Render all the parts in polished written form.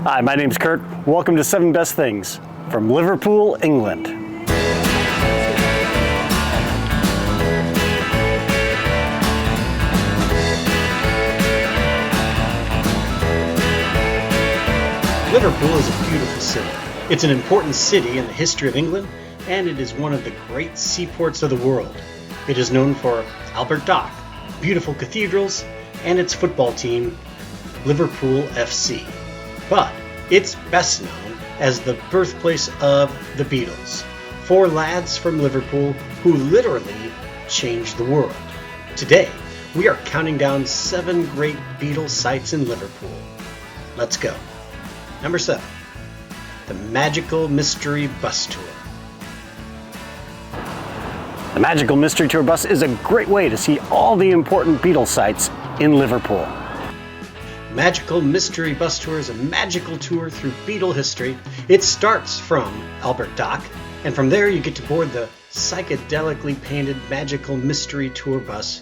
Hi, my name's Kurt. Welcome to 7 Best Things from Liverpool, England. Liverpool is a beautiful city. It's an important city in the history of England, and it is one of the great seaports of the world. It is known for Albert Dock, beautiful cathedrals, and its football team, Liverpool FC. But it's best known as the birthplace of the Beatles, 4 lads from Liverpool who literally changed the world. Today, we are counting down 7 great Beatles sites in Liverpool. Let's go. Number 7, the Magical Mystery Bus Tour. The Magical Mystery Tour bus is a great way to see all the important Beatles sites in Liverpool. Magical Mystery Bus Tour is a magical tour through Beatle history. It starts from Albert Dock, and from there you get to board the psychedelically painted Magical Mystery Tour bus.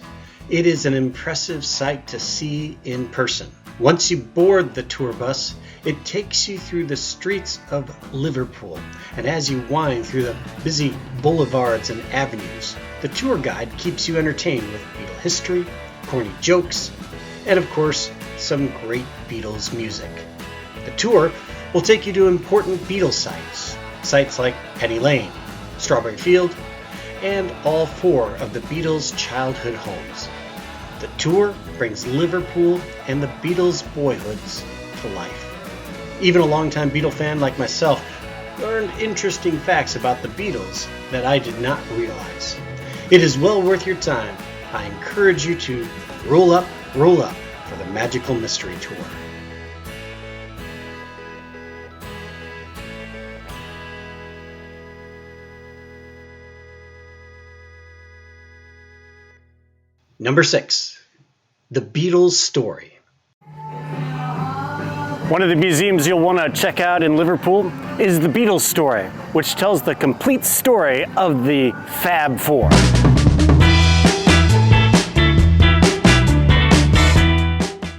It is an impressive sight to see in person. Once you board the tour bus, it takes you through the streets of Liverpool, and as you wind through the busy boulevards and avenues, the tour guide keeps you entertained with Beatle history, corny jokes, and of course, some great Beatles music. The tour will take you to important Beatles sites, sites like Penny Lane, Strawberry Field, and all 4 of the Beatles' childhood homes. The tour brings Liverpool and the Beatles' boyhoods to life. Even a longtime Beatle fan like myself learned interesting facts about the Beatles that I did not realize. It is well worth your time. I encourage you to roll up for the Magical Mystery Tour. Number 6, the Beatles Story. One of the museums you'll want to check out in Liverpool is the Beatles Story, which tells the complete story of the Fab Four.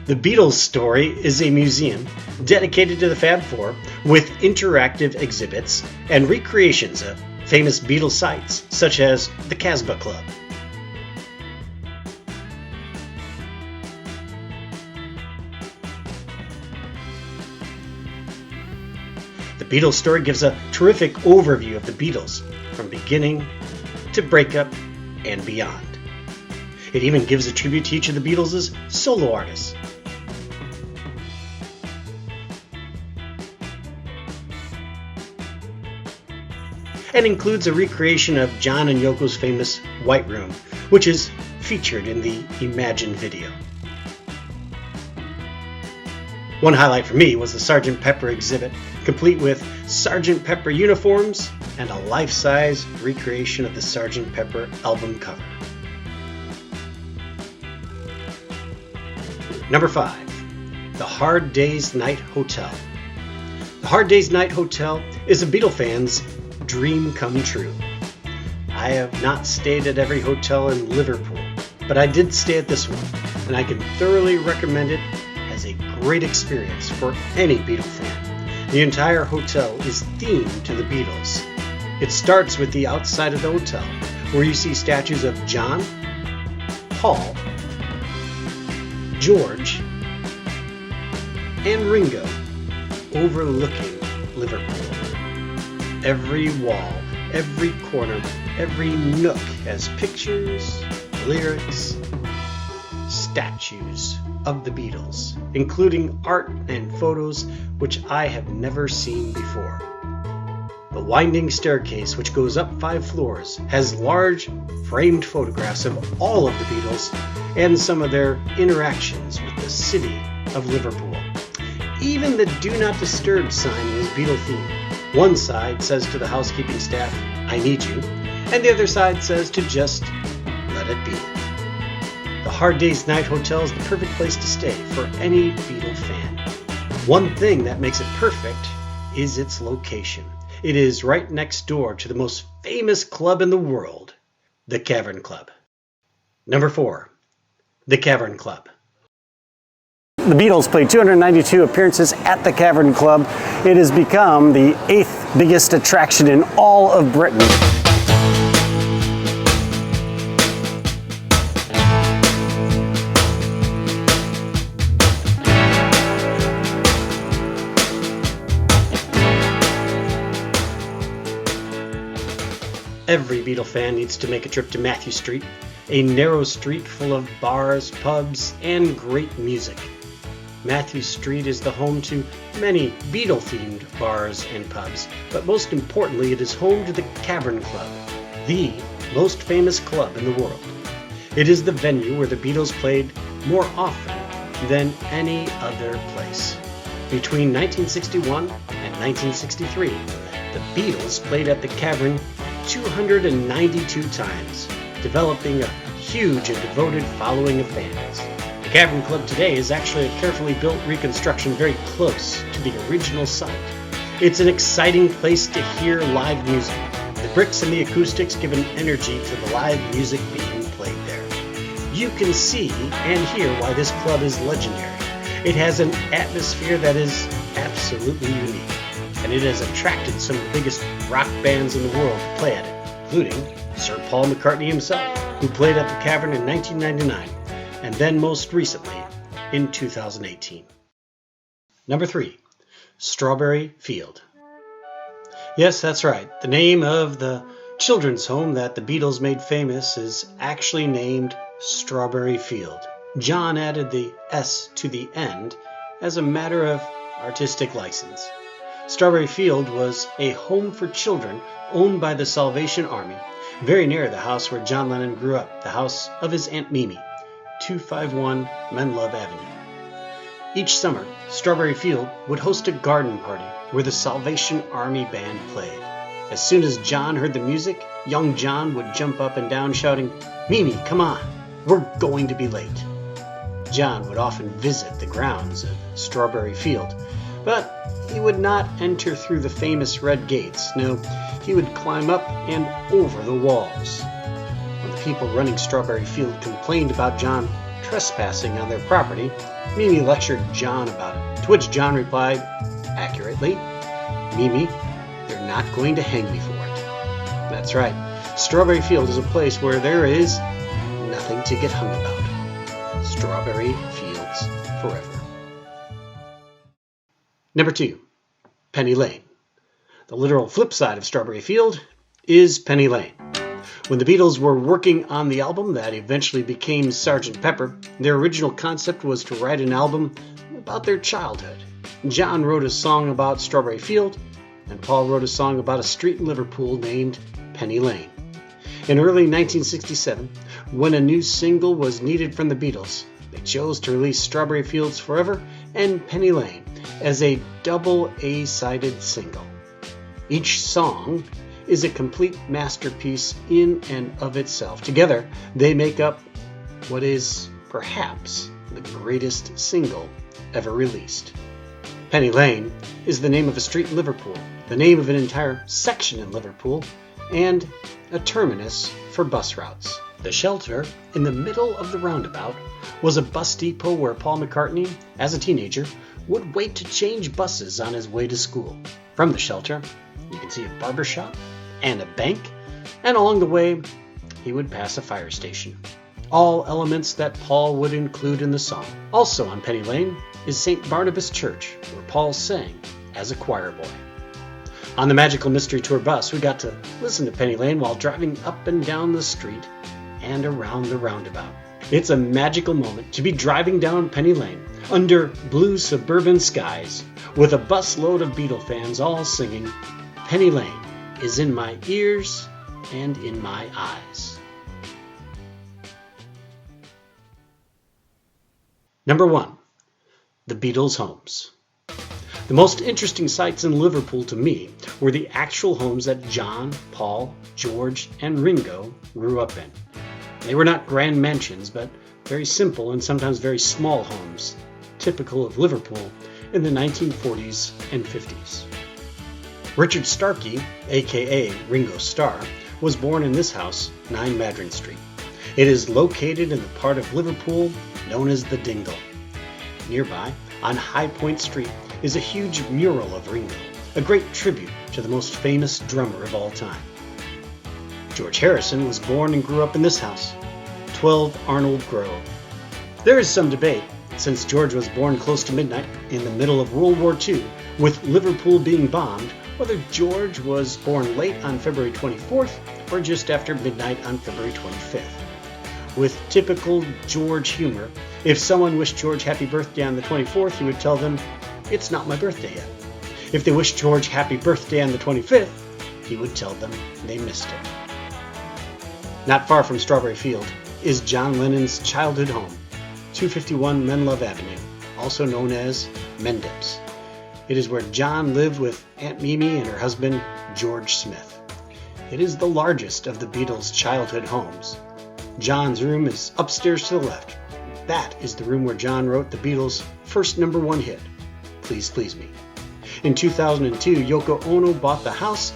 The Beatles Story is a museum dedicated to the Fab Four with interactive exhibits and recreations of famous Beatles sites such as the Cavern Club. The Beatles Story gives a terrific overview of the Beatles from beginning to breakup and beyond. It even gives a tribute to each of the Beatles' solo artists. And includes a recreation of John and Yoko's famous White Room, which is featured in the Imagine video. One highlight for me was the Sgt. Pepper exhibit, complete with Sgt. Pepper uniforms and a life-size recreation of the Sgt. Pepper album cover. Number 5, the Hard Day's Night Hotel. The Hard Day's Night Hotel is a Beatle fan's dream come true. I have not stayed at every hotel in Liverpool, but I did stay at this one, and I can thoroughly recommend it as a great experience for any Beatle fan. The entire hotel is themed to the Beatles. It starts with the outside of the hotel, where you see statues of John, Paul, George, and Ringo overlooking Liverpool. Every wall, every corner, every nook has pictures, lyrics, statues of the Beatles, including art and photos which I have never seen before. The winding staircase, which goes up 5 floors, has large framed photographs of all of the Beatles and some of their interactions with the city of Liverpool. Even the Do Not Disturb sign is Beatle themed. One side says to the housekeeping staff, "I need you," and the other side says to just let it be. The Hard Day's Night Hotel is the perfect place to stay for any Beatle fan. One thing that makes it perfect is its location. It is right next door to the most famous club in the world, the Cavern Club. Number 4, the Cavern Club. the Beatles played 292 appearances at the Cavern Club. It has become the 8th biggest attraction in all of Britain. Every Beatle fan needs to make a trip to Matthew Street, a narrow street full of bars, pubs, and great music. Matthew Street is the home to many Beatle-themed bars and pubs, but most importantly, it is home to the Cavern Club, the most famous club in the world. It is the venue where the Beatles played more often than any other place. Between 1961 and 1963, the Beatles played at the Cavern 292 times, developing a huge and devoted following of fans. The Cavern Club today is actually a carefully built reconstruction very close to the original site. It's an exciting place to hear live music. The bricks and the acoustics give an energy to the live music being played there. You can see and hear why this club is legendary. It has an atmosphere that is absolutely unique, and it has attracted some of the biggest rock bands in the world to play at it, including Sir Paul McCartney himself, who played at the Cavern in 1999, and then most recently in 2018. Number 3, Strawberry Field. Yes, that's right. The name of the children's home that the Beatles made famous is actually named Strawberry Field. John added the S to the end as a matter of artistic license. Strawberry Field was a home for children owned by the Salvation Army, very near the house where John Lennon grew up, the house of his Aunt Mimi, 251 Menlove Avenue. Each summer, Strawberry Field would host a garden party where the Salvation Army band played. As soon as John heard the music, young John would jump up and down shouting, "Mimi, come on, we're going to be late." John would often visit the grounds of Strawberry Field, but he would not enter through the famous red gates. No, he would climb up and over the walls. When the people running Strawberry Field complained about John trespassing on their property, Mimi lectured John about it, to which John replied, accurately, "Mimi, they're not going to hang me for it." That's right, Strawberry Field is a place where there is nothing to get hung about. Strawberry Fields forever. Number 2, Penny Lane. The literal flip side of Strawberry Field is Penny Lane. When the Beatles were working on the album that eventually became Sgt. Pepper, their original concept was to write an album about their childhood. John wrote a song about Strawberry Field, and Paul wrote a song about a street in Liverpool named Penny Lane. In early 1967, when a new single was needed from the Beatles, they chose to release Strawberry Fields Forever and Penny Lane as a double A-sided single. Each song is a complete masterpiece in and of itself. Together, they make up what is perhaps the greatest single ever released. Penny Lane is the name of a street in Liverpool, the name of an entire section in Liverpool, and a terminus for bus routes. The shelter in the middle of the roundabout was a bus depot where Paul McCartney, as a teenager, would wait to change buses on his way to school. From the shelter, you can see a barber shop and a bank, and along the way, he would pass a fire station. All elements that Paul would include in the song. Also on Penny Lane is St. Barnabas Church, where Paul sang as a choir boy. On the Magical Mystery Tour bus, we got to listen to Penny Lane while driving up and down the street and around the roundabout. It's a magical moment to be driving down Penny Lane under blue suburban skies with a busload of Beatle fans all singing, "Penny Lane is in my ears and in my eyes." Number 1, the Beatles Homes. The most interesting sites in Liverpool to me were the actual homes that John, Paul, George, and Ringo grew up in. They were not grand mansions, but very simple and sometimes very small homes, typical of Liverpool in the 1940s and 50s. Richard Starkey, aka Ringo Starr, was born in this house, 9 Madryn Street. It is located in the part of Liverpool known as the Dingle. Nearby, on High Point Street, is a huge mural of Ringo, a great tribute to the most famous drummer of all time. George Harrison was born and grew up in this house, 12 Arnold Grove. There is some debate, since George was born close to midnight in the middle of World War II, with Liverpool being bombed, whether George was born late on February 24th or just after midnight on February 25th. With typical George humor, if someone wished George happy birthday on the 24th, he would tell them, "It's not my birthday yet." If they wished George happy birthday on the 25th, he would tell them they missed it. Not far from Strawberry Field is John Lennon's childhood home, 251 Menlove Avenue, also known as Mendips. It is where John lived with Aunt Mimi and her husband, George Smith. It is the largest of the Beatles' childhood homes. John's room is upstairs to the left. That is the room where John wrote the Beatles' first #1 hit, Please Please Me. In 2002, Yoko Ono bought the house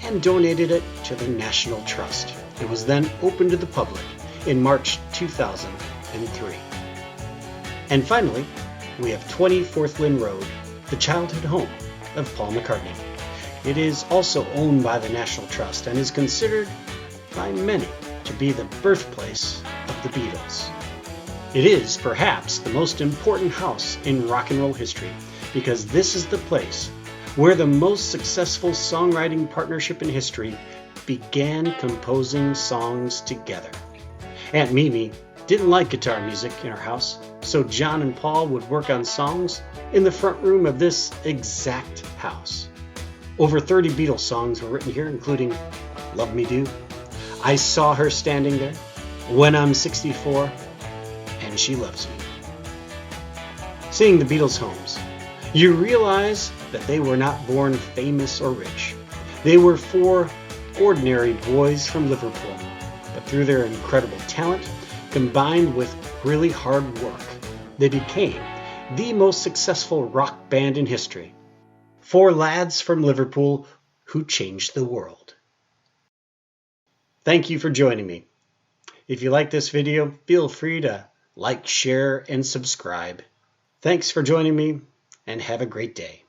and donated it to the National Trust. It was then opened to the public in March 2003. And finally, we have 20 Forth Lynn Road, the childhood home of Paul McCartney. It is also owned by the National Trust and is considered by many to be the birthplace of the Beatles. It is perhaps the most important house in rock and roll history because this is the place where the most successful songwriting partnership in history began composing songs together. Aunt Mimi didn't like guitar music in her house, so John and Paul would work on songs in the front room of this exact house. Over 30 Beatles songs were written here, including Love Me Do, I Saw Her Standing There, When I'm 64, and She Loves Me. Seeing the Beatles Homes, you realize that they were not born famous or rich. They were 4 ordinary boys from Liverpool, but through their incredible talent, combined with really hard work, they became the most successful rock band in history. 4 lads from Liverpool who changed the world. Thank you for joining me. If you like this video, feel free to like, share, and subscribe. Thanks for joining me, and have a great day.